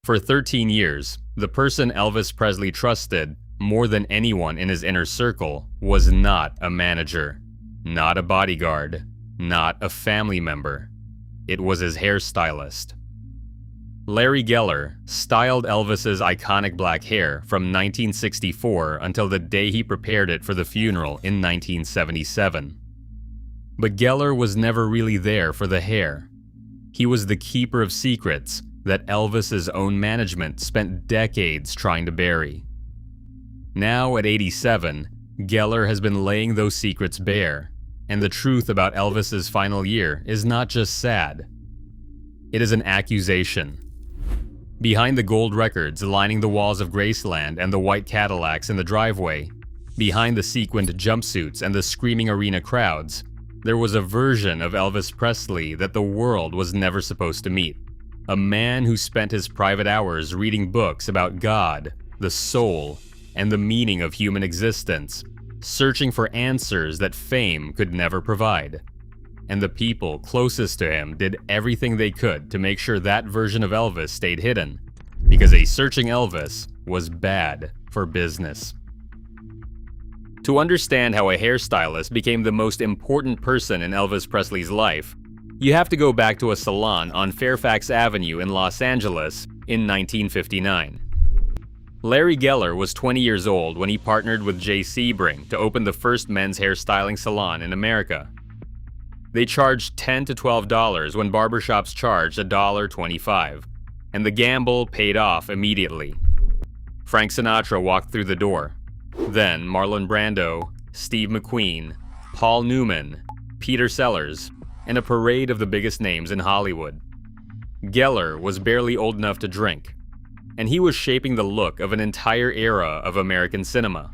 For 13 years, the person Elvis Presley trusted more than anyone in his inner circle was not a manager, not a bodyguard, not a family member. It was his hairstylist. Larry Geller styled Elvis's iconic black hair from 1964 until the day he prepared it for the funeral in 1977. But Geller was never really there for the hair. He was the keeper of secrets that Elvis's own management spent decades trying to bury. Now at 87, Geller has been laying those secrets bare, and the truth about Elvis's final year is not just sad. It is an accusation. Behind the gold records lining the walls of Graceland and the white Cadillacs in the driveway, behind the sequined jumpsuits and the screaming arena crowds, there was a version of Elvis Presley that the world was never supposed to meet. A man who spent his private hours reading books about God, the soul, and the meaning of human existence, searching for answers that fame could never provide. And the people closest to him did everything they could to make sure that version of Elvis stayed hidden, because a searching Elvis was bad for business. To understand how a hairstylist became the most important person in Elvis Presley's life, you have to go back to a salon on Fairfax Avenue in Los Angeles in 1959. Larry Geller was 20 years old when he partnered with Jay Sebring to open the first men's hairstyling salon in America. They charged $10 to $12 when barbershops charged $1.25, and the gamble paid off immediately. Frank Sinatra walked through the door. Then Marlon Brando, Steve McQueen, Paul Newman, Peter Sellers, and a parade of the biggest names in Hollywood. Geller was barely old enough to drink, and he was shaping the look of an entire era of American cinema.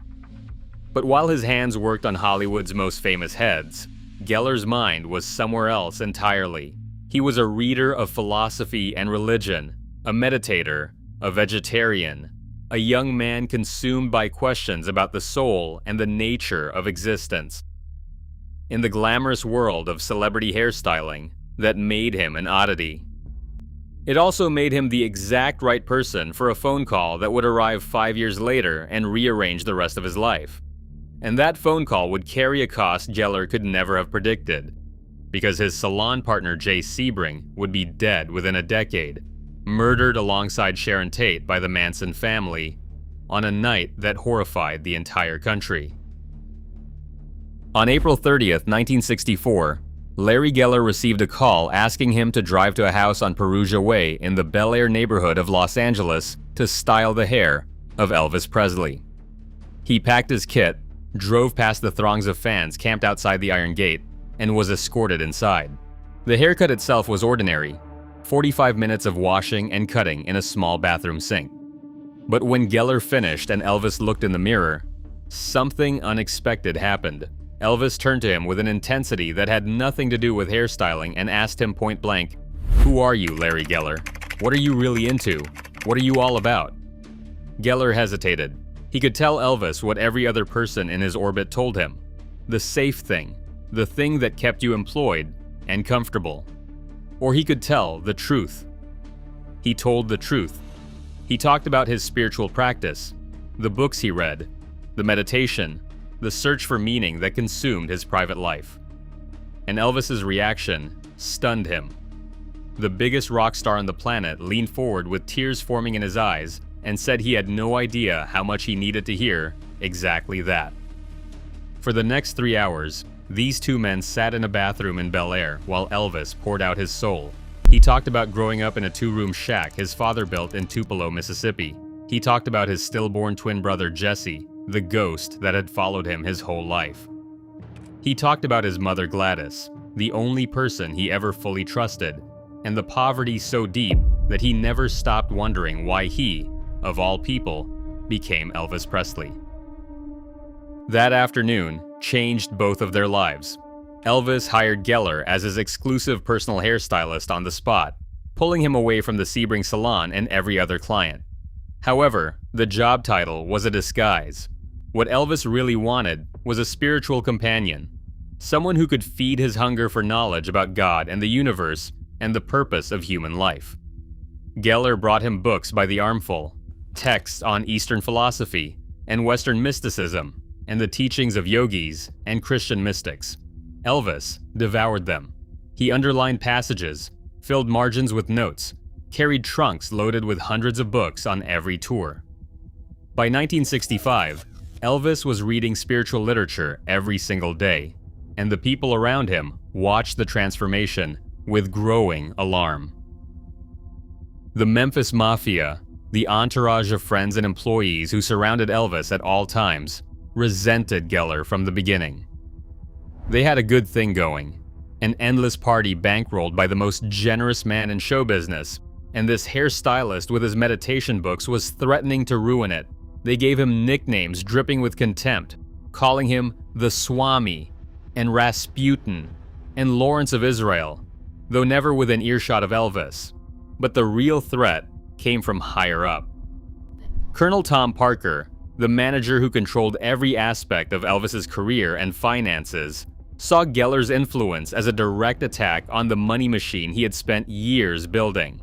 But while his hands worked on Hollywood's most famous heads, Geller's mind was somewhere else entirely. He was a reader of philosophy and religion, a meditator, a vegetarian, a young man consumed by questions about the soul and the nature of existence. In the glamorous world of celebrity hairstyling, that made him an oddity. It also made him the exact right person for a phone call that would arrive 5 years later and rearrange the rest of his life. And that phone call would carry a cost Geller could never have predicted, because his salon partner Jay Sebring would be dead within a decade, murdered alongside Sharon Tate by the Manson family, on a night that horrified the entire country. On April 30th, 1964, Larry Geller received a call asking him to drive to a house on Perugia Way in the Bel Air neighborhood of Los Angeles to style the hair of Elvis Presley. He packed his kit, drove past the throngs of fans camped outside the Iron Gate, and was escorted inside. The haircut itself was ordinary, 45 minutes of washing and cutting in a small bathroom sink. But when Geller finished and Elvis looked in the mirror, something unexpected happened. Elvis turned to him with an intensity that had nothing to do with hairstyling and asked him point blank, "Who are you, Larry Geller? What are you really into? What are you all about?" Geller hesitated. He could tell Elvis what every other person in his orbit told him. The safe thing, the thing that kept you employed and comfortable. Or he could tell the truth. He told the truth. He talked about his spiritual practice, the books he read, the meditation, the search for meaning that consumed his private life. And Elvis's reaction stunned him. The biggest rock star on the planet leaned forward with tears forming in his eyes and said he had no idea how much he needed to hear exactly that. For the next 3 hours, these two men sat in a bathroom in Bel Air while Elvis poured out his soul. He talked about growing up in a 2-room shack his father built in Tupelo, Mississippi. He talked about his stillborn twin brother Jesse, the ghost that had followed him his whole life. He talked about his mother Gladys, the only person he ever fully trusted, and the poverty so deep that he never stopped wondering why he, of all people, became Elvis Presley. That afternoon changed both of their lives. Elvis hired Geller as his exclusive personal hairstylist on the spot, pulling him away from the Sebring salon and every other client. However, the job title was a disguise. What Elvis really wanted was a spiritual companion, someone who could feed his hunger for knowledge about God and the universe and the purpose of human life. Geller brought him books by the armful, texts on Eastern philosophy and Western mysticism, and the teachings of yogis and Christian mystics. Elvis devoured them. He underlined passages, filled margins with notes, carried trunks loaded with hundreds of books on every tour. By 1965, Elvis was reading spiritual literature every single day, and the people around him watched the transformation with growing alarm. The Memphis Mafia, the entourage of friends and employees who surrounded Elvis at all times, resented Geller from the beginning. They had a good thing going, an endless party bankrolled by the most generous man in show business, and this hairstylist with his meditation books was threatening to ruin it. They gave him nicknames dripping with contempt, calling him the Swami, and Rasputin, and Lawrence of Israel, though never within earshot of Elvis. But the real threat came from higher up. Colonel Tom Parker, the manager who controlled every aspect of Elvis's career and finances, saw Geller's influence as a direct attack on the money machine he had spent years building.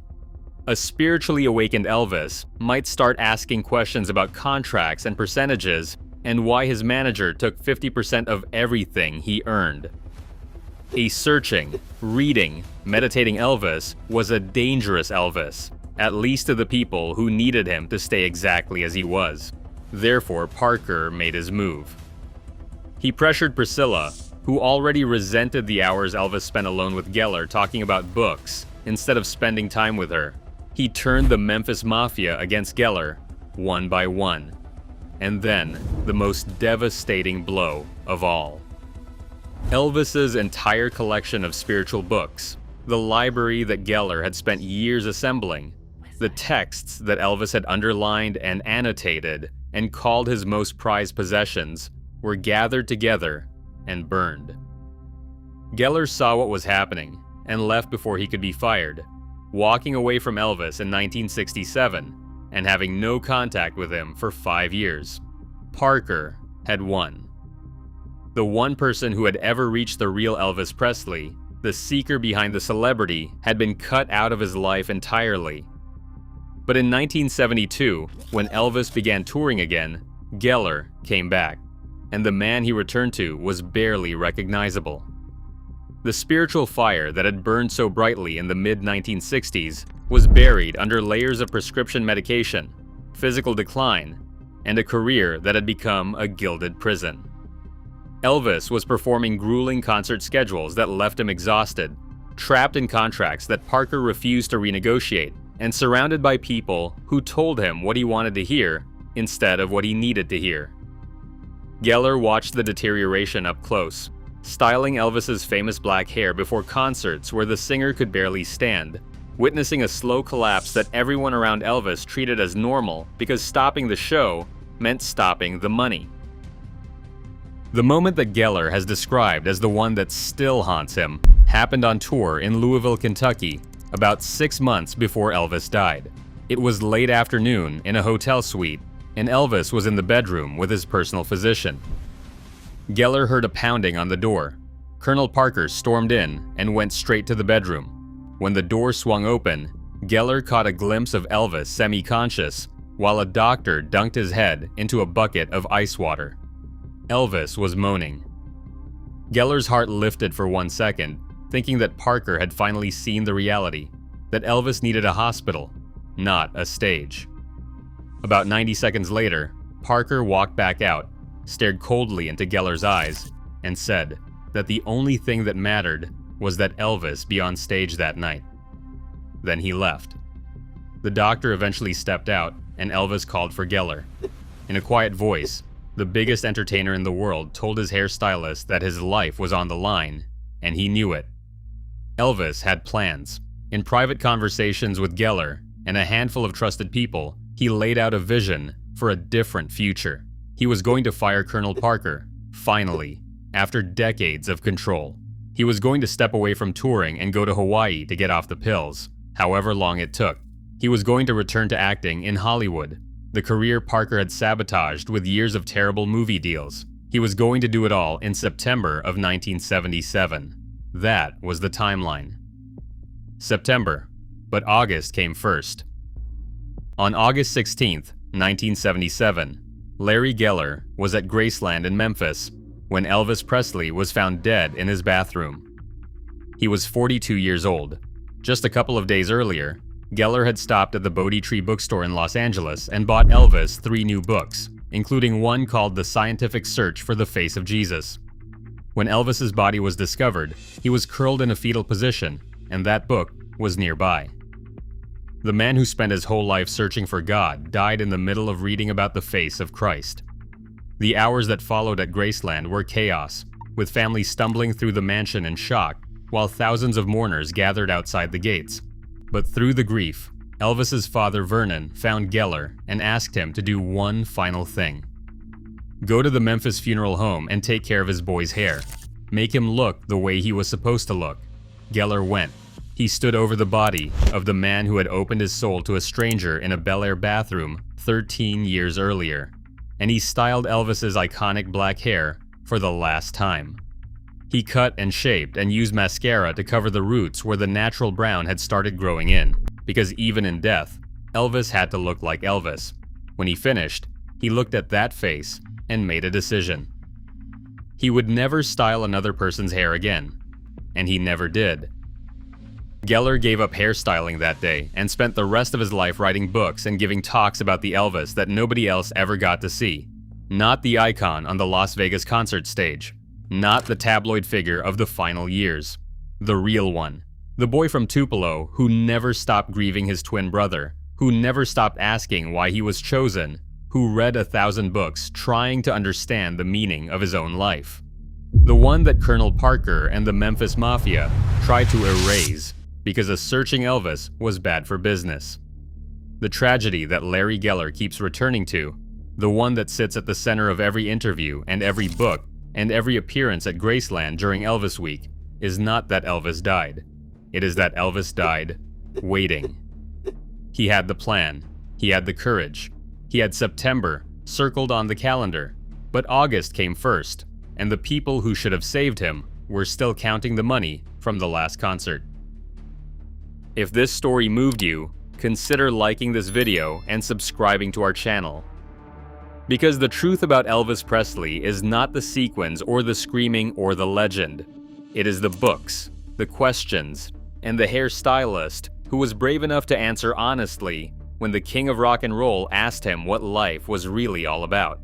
A spiritually awakened Elvis might start asking questions about contracts and percentages and why his manager took 50% of everything he earned. A searching, reading, meditating Elvis was a dangerous Elvis, at least to the people who needed him to stay exactly as he was. Therefore, Parker made his move. He pressured Priscilla, who already resented the hours Elvis spent alone with Geller talking about books instead of spending time with her. He turned the Memphis Mafia against Geller, one by one. And then, the most devastating blow of all. Elvis's entire collection of spiritual books, the library that Geller had spent years assembling, the texts that Elvis had underlined and annotated and called his most prized possessions, were gathered together and burned. Geller saw what was happening and left before he could be fired, walking away from Elvis in 1967 and having no contact with him for 5 years. Parker had won. The one person who had ever reached the real Elvis Presley, the seeker behind the celebrity, had been cut out of his life entirely. But in 1972, when Elvis began touring again, Geller came back, and the man he returned to was barely recognizable. The spiritual fire that had burned so brightly in the mid-1960s was buried under layers of prescription medication, physical decline, and a career that had become a gilded prison. Elvis was performing grueling concert schedules that left him exhausted, trapped in contracts that Parker refused to renegotiate, and surrounded by people who told him what he wanted to hear instead of what he needed to hear. Geller watched the deterioration up close, styling Elvis's famous black hair before concerts where the singer could barely stand, witnessing a slow collapse that everyone around Elvis treated as normal because stopping the show meant stopping the money. The moment that Geller has described as the one that still haunts him happened on tour in Louisville, Kentucky, about 6 months before Elvis died. It was late afternoon in a hotel suite, and Elvis was in the bedroom with his personal physician. Geller heard a pounding on the door. Colonel Parker stormed in and went straight to the bedroom. When the door swung open, Geller caught a glimpse of Elvis semi-conscious, while a doctor dunked his head into a bucket of ice water. Elvis was moaning. Geller's heart lifted for 1 second, thinking that Parker had finally seen the reality, that Elvis needed a hospital, not a stage. About 90 seconds later, Parker walked back out, stared coldly into Geller's eyes, and said that the only thing that mattered was that Elvis be on stage that night. Then he left. The doctor eventually stepped out, and Elvis called for Geller. In a quiet voice, the biggest entertainer in the world told his hairstylist that his life was on the line, and he knew it. Elvis had plans. In private conversations with Geller and a handful of trusted people, he laid out a vision for a different future. He was going to fire Colonel Parker, finally, after decades of control. He was going to step away from touring and go to Hawaii to get off the pills, however long it took. He was going to return to acting in Hollywood, the career Parker had sabotaged with years of terrible movie deals. He was going to do it all in September of 1977. That was the timeline. September, but August came first. On August 16, 1977, Larry Geller was at Graceland in Memphis when Elvis Presley was found dead in his bathroom. He was 42 years old. Just a couple of days earlier, Geller had stopped at the Bodhi Tree bookstore in Los Angeles and bought Elvis 3 new books, including one called The Scientific Search for the Face of Jesus. When Elvis's body was discovered, he was curled in a fetal position, and that book was nearby. The man who spent his whole life searching for God died in the middle of reading about the face of Christ. The hours that followed at Graceland were chaos, with families stumbling through the mansion in shock, while thousands of mourners gathered outside the gates. But through the grief, Elvis's father Vernon found Geller and asked him to do one final thing. Go to the Memphis funeral home and take care of his boy's hair. Make him look the way he was supposed to look. Geller went. He stood over the body of the man who had opened his soul to a stranger in a Bel Air bathroom 13 years earlier, and he styled Elvis's iconic black hair for the last time. He cut and shaped and used mascara to cover the roots where the natural brown had started growing in, because even in death, Elvis had to look like Elvis. When he finished, he looked at that face and made a decision. He would never style another person's hair again, and he never did. Geller gave up hairstyling that day and spent the rest of his life writing books and giving talks about the Elvis that nobody else ever got to see. Not the icon on the Las Vegas concert stage. Not the tabloid figure of the final years. The real one. The boy from Tupelo who never stopped grieving his twin brother, who never stopped asking why he was chosen, who read 1,000 books trying to understand the meaning of his own life. The one that Colonel Parker and the Memphis Mafia tried to erase because a searching Elvis was bad for business. The tragedy that Larry Geller keeps returning to, the one that sits at the center of every interview and every book and every appearance at Graceland during Elvis Week, is not that Elvis died. It is that Elvis died waiting. He had the plan. He had the courage. He had September circled on the calendar, but August came first, and the people who should have saved him were still counting the money from the last concert. If this story moved you, consider liking this video and subscribing to our channel. Because the truth about Elvis Presley is not the sequins or the screaming or the legend. It is the books, the questions, and the hairstylist who was brave enough to answer honestly when the king of rock and roll asked him what life was really all about.